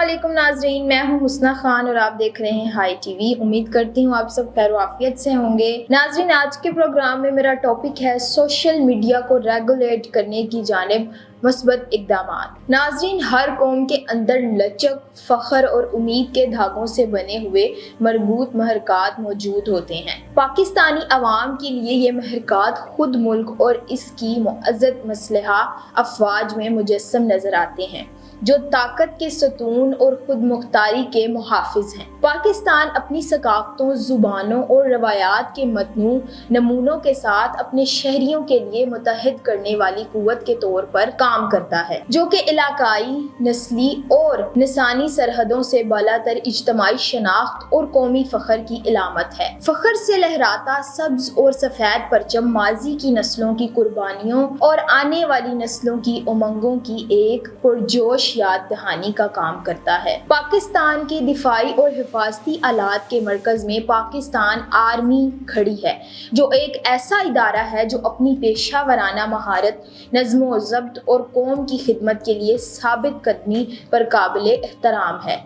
علیکم ناظرین، میں ہوں حسنہ خان اور آپ دیکھ رہے ہیں ہائی ٹی وی۔ امید کرتی ہوں آپ سب خیر و عافیت سے ہوں گے۔ ناظرین، آج کے پروگرام میں میرا ٹاپک ہے سوشل میڈیا کو ریگولیٹ کرنے کی جانب مثبت اقدامات۔ ناظرین، ہر قوم کے اندر لچک، فخر اور امید کے دھاگوں سے بنے ہوئے مربوط محرکات موجود ہوتے ہیں۔ پاکستانی عوام کے لیے یہ محرکات خود ملک اور اس کی معزز مسلحہ افواج میں مجسم نظر آتے ہیں، جو طاقت کے ستون اور خود مختاری کے محافظ ہیں۔ پاکستان اپنی ثقافتوں، زبانوں اور روایات کے متنوع نمونوں کے ساتھ اپنے شہریوں کے لیے متحد کرنے والی قوت کے طور پر کام کرتا ہے، جو کہ علاقائی، نسلی اور لسانی سرحدوں سے بالاتر اجتماعی شناخت اور قومی فخر کی علامت ہے۔ فخر سے لہراتا سبز اور سفید پرچم ماضی کی نسلوں کی قربانیوں اور آنے والی نسلوں کی امنگوں کی ایک پرجوش یاد دہانی کا کام کرتا ہے۔ پاکستان کے دفاعی اور حفاظتی آلات کے مرکز میں پاکستان آرمی کھڑی ہے، جو ایک ایسا ادارہ ہے جو اپنی پیشہ ورانہ مہارت، نظم و ضبط اور قوم کی خدمت کے لیے ثابت قدمی پر قابل احترام ہے۔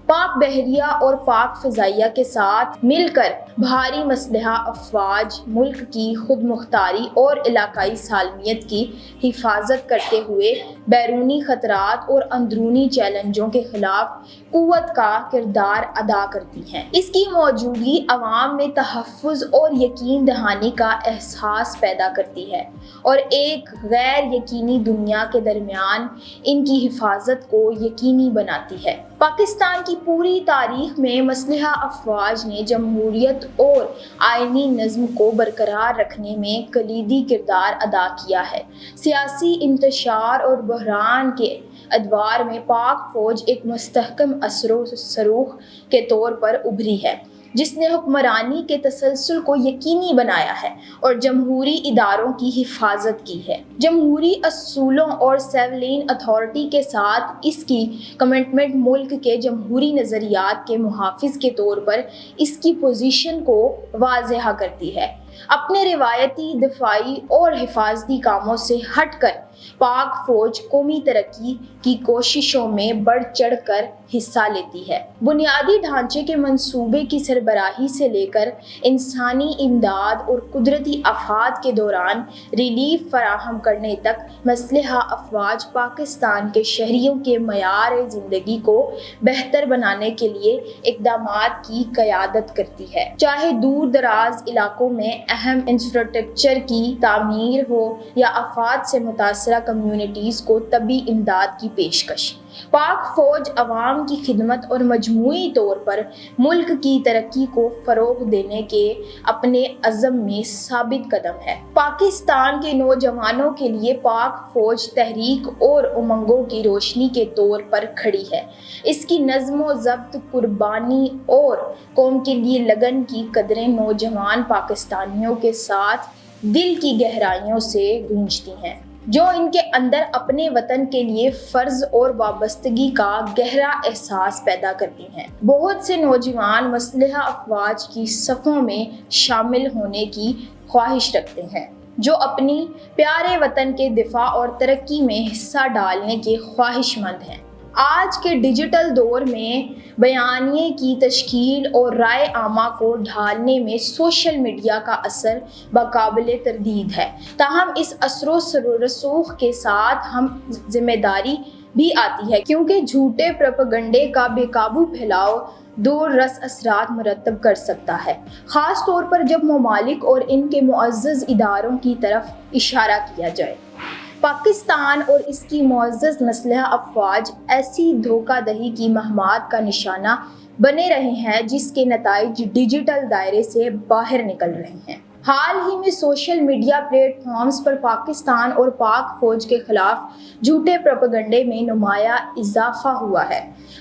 پاک بحریہ اور پاک فضائیہ کے ساتھ مل کر بھاری مسلحہ افواج ملک کی خود مختاری اور علاقائی سالمیت کی حفاظت کرتے ہوئے بیرونی خطرات اور اندرونی چیلنجوں کے خلاف قوت کا کردار ادا کرتی ہیں۔ اس کی موجودگی عوام میں تحفظ اور یقین دہانی کا احساس پیدا کرتی ہے اور ایک غیر یقینی دنیا کے درمیان ان کی حفاظت کو یقینی بناتی ہے۔ پاکستان کی پوری تاریخ میں مسلحہ افواج نے جمہوریت اور آئینی نظم کو برقرار رکھنے میں کلیدی کردار ادا کیا ہے۔ سیاسی انتشار اور بحران کے ادوار میں پاک فوج ایک مستحکم اثر و رسوخ کے طور پر ابھری ہے، جس نے حکمرانی کے تسلسل کو یقینی بنایا ہے اور جمہوری اداروں کی حفاظت کی ہے۔ جمہوری اصولوں اور سیویلین اتھارٹی کے ساتھ اس کی کمٹمنٹ ملک کے جمہوری نظریات کے محافظ کے طور پر اس کی پوزیشن کو واضح کرتی ہے۔ اپنے روایتی دفاعی اور حفاظتی کاموں سے ہٹ کر پاک فوج قومی ترقی کی کوششوں میں بڑھ چڑھ کر حصہ لیتی ہے۔ بنیادی ڈھانچے کے منصوبے کی سربراہی سے لے کر انسانی امداد اور قدرتی آفات کے دوران ریلیف فراہم کرنے تک مسلحہ افواج پاکستان کے شہریوں کے معیار زندگی کو بہتر بنانے کے لیے اقدامات کی قیادت کرتی ہے، چاہے دور دراز علاقوں میں اہم انفراسٹرکچر کی تعمیر ہو یا آفات سے متاثرہ کمیونٹیز کو طبی امداد کی پیشکش۔ پاک فوج عوام کی خدمت اور مجموعی طور پر ملک کی ترقی کو فروغ دینے کے اپنے عزم میں ثابت قدم ہے۔ پاکستان کے نوجوانوں کے لیے پاک فوج تحریک اور امنگوں کی روشنی کے طور پر کھڑی ہے۔ اس کی نظم و ضبط، قربانی اور قوم کے لیے لگن کی قدریں نوجوان پاکستانیوں کے ساتھ دل کی گہرائیوں سے گونجتی ہیں، جو ان کے اندر اپنے وطن کے لیے فرض اور وابستگی کا گہرا احساس پیدا کرتی ہیں۔ بہت سے نوجوان مسلحہ افواج کی صفوں میں شامل ہونے کی خواہش رکھتے ہیں، جو اپنی پیارے وطن کے دفاع اور ترقی میں حصہ ڈالنے کے خواہش مند ہیں۔ آج کے ڈیجیٹل دور میں بیانیے کی تشکیل اور رائے عامہ کو ڈھالنے میں سوشل میڈیا کا اثر بقابل تردید ہے، تاہم اس اثر و رسوخ کے ساتھ ہم ذمہ داری بھی آتی ہے، کیونکہ جھوٹے پروپیگنڈے کا بے قابو پھیلاؤ دور رس اثرات مرتب کر سکتا ہے، خاص طور پر جب ممالک اور ان کے معزز اداروں کی طرف اشارہ کیا جائے۔ پاکستان اور اس کی معزز مسلحہ افواج ایسی دھوکہ دہی کی مہمات کا نشانہ بنے رہے ہیں جس کے نتائج ڈیجیٹل دائرے سے باہر نکل رہے ہیں۔ حال ہی میں سوشل میڈیا پلیٹ فارمز پر پاکستان اور پاک فوج کے خلاف جھوٹے پروپیگنڈے میں نمایاں اضافہ ہوا ہے۔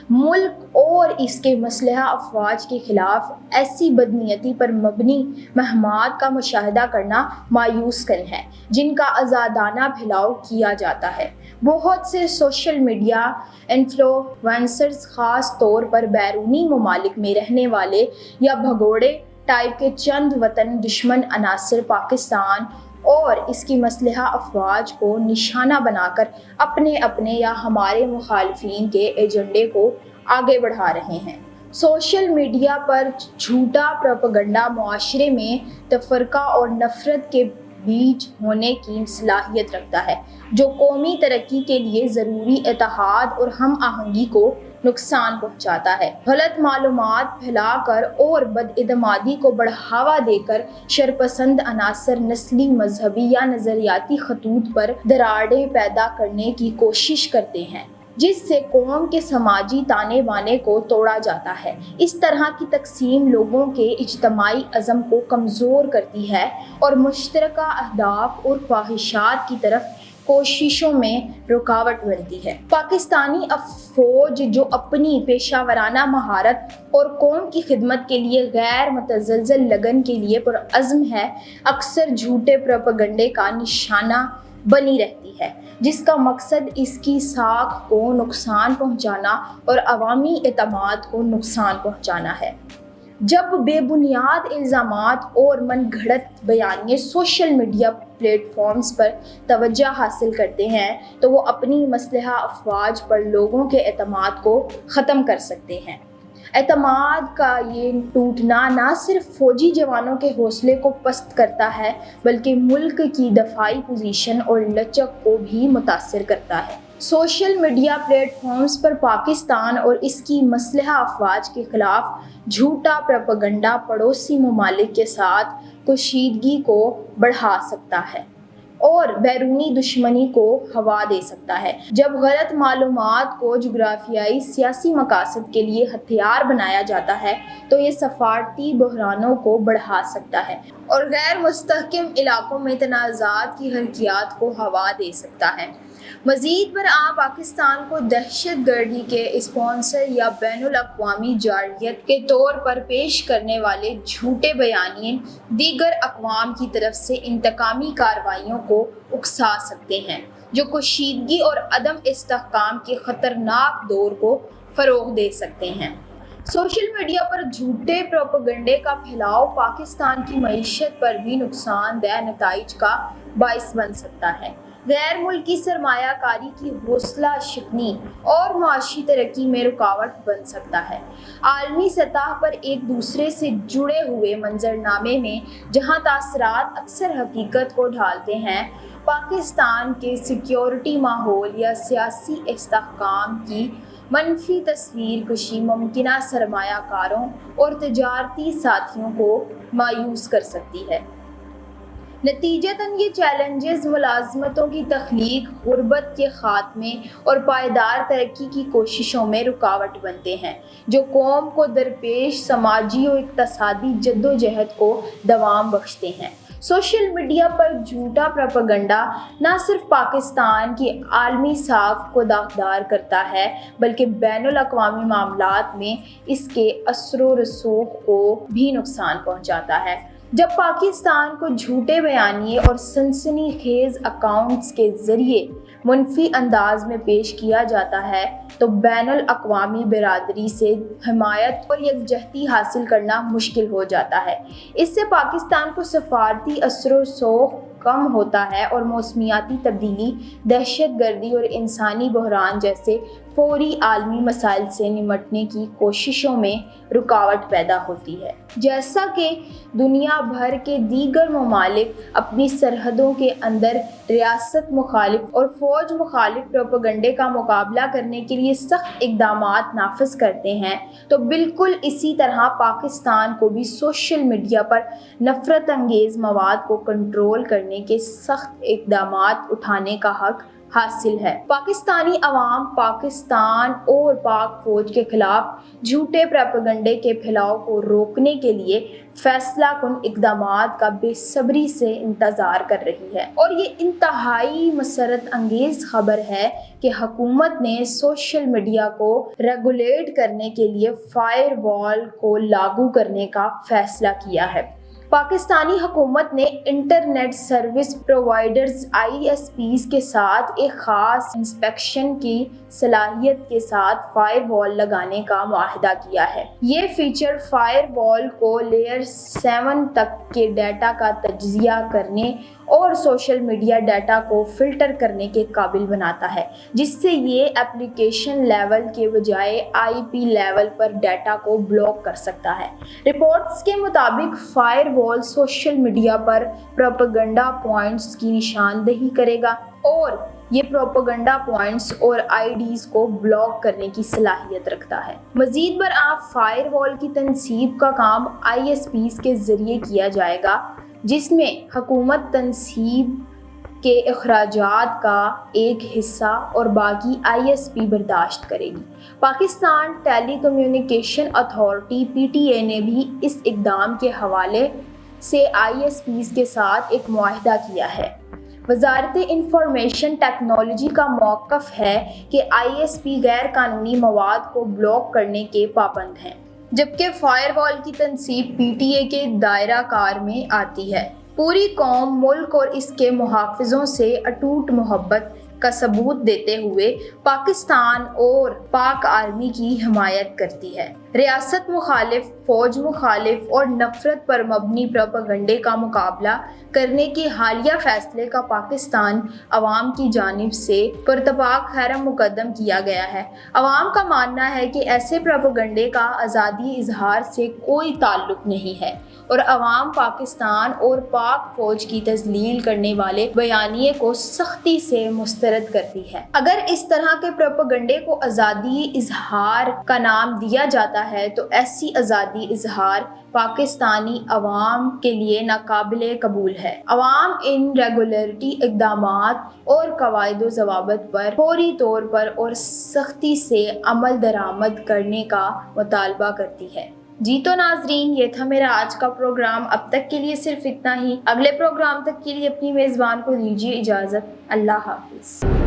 ملک اور اس کے مسلحہ افواج کے خلاف ایسی بدنیتی پر مبنی مہمات کا مشاہدہ کرنا مایوس کن ہے، جن کا آزادانہ پھیلاؤ کیا جاتا ہے۔ بہت سے سوشل میڈیا انفلوئنسرز، خاص طور پر بیرونی ممالک میں رہنے والے یا بھگوڑے ٹائپ کے چند وطن دشمن عناصر، پاکستان اور اس کی مسلحہ افواج کو نشانہ بنا کر اپنے یا ہمارے مخالفین کے ایجنڈے کو آگے بڑھا رہے ہیں۔ سوشل میڈیا پر جھوٹا پروپیگنڈا معاشرے میں تفرقہ اور نفرت کے بیج ہونے کی صلاحیت رکھتا ہے، جو قومی ترقی کے لیے ضروری اتحاد اور ہم آہنگی کو نقصان پہنچاتا ہے۔ غلط معلومات پھیلا کر اور بداعتمادی کو بڑھاوا دے کر شرپسند عناصر نسلی، مذہبی یا نظریاتی خطوط پر دراڑیں پیدا کرنے کی کوشش کرتے ہیں، جس سے قوم کے سماجی تانے بانے کو توڑا جاتا ہے۔ اس طرح کی تقسیم لوگوں کے اجتماعی عزم کو کمزور کرتی ہے اور مشترکہ اہداف اور خواہشات کی طرف کوششوں میں رکاوٹ بنتی ہے۔ پاکستانی فوج، جو اپنی پیشہ ورانہ مہارت اور قوم کی خدمت کے لیے غیر متزلزل لگن کے لیے پرعزم ہے، اکثر جھوٹے پروپیگنڈے کا نشانہ بنی رہتی ہے، جس کا مقصد اس کی ساکھ کو نقصان پہنچانا اور عوامی اعتماد کو نقصان پہنچانا ہے۔ جب بے بنیاد الزامات اور من گھڑت بیانیے سوشل میڈیا پلیٹ فارمز پر توجہ حاصل کرتے ہیں تو وہ اپنی مسلح افواج پر لوگوں کے اعتماد کو ختم کر سکتے ہیں۔ اعتماد کا یہ ٹوٹنا نہ صرف فوجی جوانوں کے حوصلے کو پست کرتا ہے بلکہ ملک کی دفاعی پوزیشن اور لچک کو بھی متاثر کرتا ہے۔ سوشل میڈیا پلیٹ فارمز پر پاکستان اور اس کی مسلح افواج کے خلاف جھوٹا پروپیگنڈا پڑوسی ممالک کے ساتھ کشیدگی کو بڑھا سکتا ہے اور بیرونی دشمنی کو ہوا دے سکتا ہے۔ جب غلط معلومات کو جغرافیائی سیاسی مقاصد کے لیے ہتھیار بنایا جاتا ہے تو یہ سفارتی بحرانوں کو بڑھا سکتا ہے اور غیر مستحکم علاقوں میں تنازعات کی حرکیات کو ہوا دے سکتا ہے۔ مزید برآں پاکستان کو دہشت گردی کے اسپانسر یا بین الاقوامی جارحیت کے طور پر پیش کرنے والے جھوٹے بیانیے دیگر اقوام کی طرف سے انتقامی کارروائیوں کو اکسا سکتے ہیں، جو کشیدگی اور عدم استحکام کے خطرناک دور کو فروغ دے سکتے ہیں۔ سوشل میڈیا پر جھوٹے پروپیگنڈے کا پھیلاؤ پاکستان کی معیشت پر بھی نقصان دہ نتائج کا باعث بن سکتا ہے۔ غیر ملکی سرمایہ کاری کی حوصلہ شکنی اور معاشی ترقی میں رکاوٹ بن سکتا ہے۔ عالمی سطح پر ایک دوسرے سے جڑے ہوئے منظرنامے میں جہاں تاثرات اکثر حقیقت کو ڈھالتے ہیں، پاکستان کے سیکیورٹی ماحول یا سیاسی استحکام کی منفی تصویر کشی ممکنہ سرمایہ کاروں اور تجارتی ساتھیوں کو مایوس کر سکتی ہے۔ نتیجتاً یہ چیلنجز ملازمتوں کی تخلیق، غربت کے خاتمے اور پائیدار ترقی کی کوششوں میں رکاوٹ بنتے ہیں، جو قوم کو درپیش سماجی و اقتصادی جدوجہد کو دوام بخشتے ہیں۔ سوشل میڈیا پر جھوٹا پروپیگنڈا نہ صرف پاکستان کی عالمی ساکھ کو داغدار کرتا ہے بلکہ بین الاقوامی معاملات میں اس کے اثر و رسوخ کو بھی نقصان پہنچاتا ہے۔ جب پاکستان کو جھوٹے بیانیے اور سنسنی خیز اکاؤنٹس کے ذریعے منفی انداز میں پیش کیا جاتا ہے تو بین الاقوامی برادری سے حمایت اور یکجہتی حاصل کرنا مشکل ہو جاتا ہے۔ اس سے پاکستان کو سفارتی اثر و رسوخ کم ہوتا ہے اور موسمیاتی تبدیلی، دہشت گردی اور انسانی بحران جیسے فوری عالمی مسائل سے نمٹنے کی کوششوں میں رکاوٹ پیدا ہوتی ہے۔ جیسا کہ دنیا بھر کے دیگر ممالک اپنی سرحدوں کے اندر ریاست مخالف اور فوج مخالف پروپیگنڈے کا مقابلہ کرنے کے لیے سخت اقدامات نافذ کرتے ہیں، تو بالکل اسی طرح پاکستان کو بھی سوشل میڈیا پر نفرت انگیز مواد کو کنٹرول کرنے کے سخت اقدامات اٹھانے کا حق حاصل ہے۔ پاکستانی عوام پاکستان اور پاک فوج کے خلاف جھوٹے پروپیگنڈے کے پھیلاؤ کو روکنے کے لیے فیصلہ کن اقدامات کا بے صبری سے انتظار کر رہی ہے، اور یہ انتہائی مسرت انگیز خبر ہے کہ حکومت نے سوشل میڈیا کو ریگولیٹ کرنے کے لیے فائر وال کو لاگو کرنے کا فیصلہ کیا ہے۔ پاکستانی حکومت نے انٹرنیٹ سروس پرووائڈرز ISPs کے ساتھ ایک خاص انسپیکشن کی صلاحیت کے ساتھ فائر وال لگانے کا معاہدہ کیا ہے۔ یہ فیچر فائر وال کو لیئر 7 تک کے ڈیٹا کا تجزیہ کرنے اور سوشل میڈیا ڈیٹا کو فلٹر کرنے کے قابل بناتا ہے، جس سے یہ ایپلیکیشن لیول کے بجائے IP لیول پر ڈیٹا کو بلاک کر سکتا ہے۔ رپورٹس کے مطابق فائر وال سوشل میڈیا پر پروپیگنڈا پوائنٹس کی نشاندہی کرے گا اور یہ پروپیگنڈا پوائنٹس اور IDs کو بلاک کرنے کی صلاحیت رکھتا ہے۔ مزید برآں فائر وال کی تنصیب کا کام ISPs کے ذریعے کیا جائے گا، جس میں حکومت تنصیب کے اخراجات کا ایک حصہ اور باقی ISP برداشت کرے گی۔ پاکستان ٹیلی کمیونیکیشن اتھارٹی PTA نے بھی اس اقدام کے حوالے سے ISPs کے ساتھ ایک معاہدہ کیا ہے۔ وزارت انفارمیشن ٹیکنالوجی کا موقف ہے کہ ISP غیر قانونی مواد کو بلاک کرنے کے پابند ہیں، جبکہ فائر وال کی تنصیب PTA کے دائرہ کار میں آتی ہے۔ پوری قوم ملک اور اس کے محافظوں سے اٹوٹ محبت کا ثبوت دیتے ہوئے پاکستان اور پاک آرمی کی حمایت کرتی ہے۔ ریاست مخالف، فوج مخالف اور نفرت پر مبنی پروپیگنڈے کا مقابلہ کرنے کے حالیہ فیصلے کا پاکستان عوام کی جانب سے پرتپاک خیر مقدم کیا گیا ہے۔ عوام کا ماننا ہے کہ ایسے پروپیگنڈے کا آزادی اظہار سے کوئی تعلق نہیں ہے اور عوام پاکستان اور پاک فوج کی تذلیل کرنے والے بیانیے کو سختی سے مسترد کرتی ہے۔ اگر اس طرح کے پروپیگنڈے کو آزادی اظہار کا نام دیا جاتا ہے تو ایسی آزادی اظہار پاکستانی عوام کے لیے ناقابل قبول ہے۔ عوام ان ریگولیٹری اقدامات اور قواعد و ضوابط پر فوری طور پر اور سختی سے عمل درآمد کرنے کا مطالبہ کرتی ہے۔ جی تو ناظرین، یہ تھا میرا آج کا پروگرام۔ اب تک کے لیے صرف اتنا ہی۔ اگلے پروگرام تک کے لیے اپنی میزبان کو دیجیے اجازت۔ اللہ حافظ۔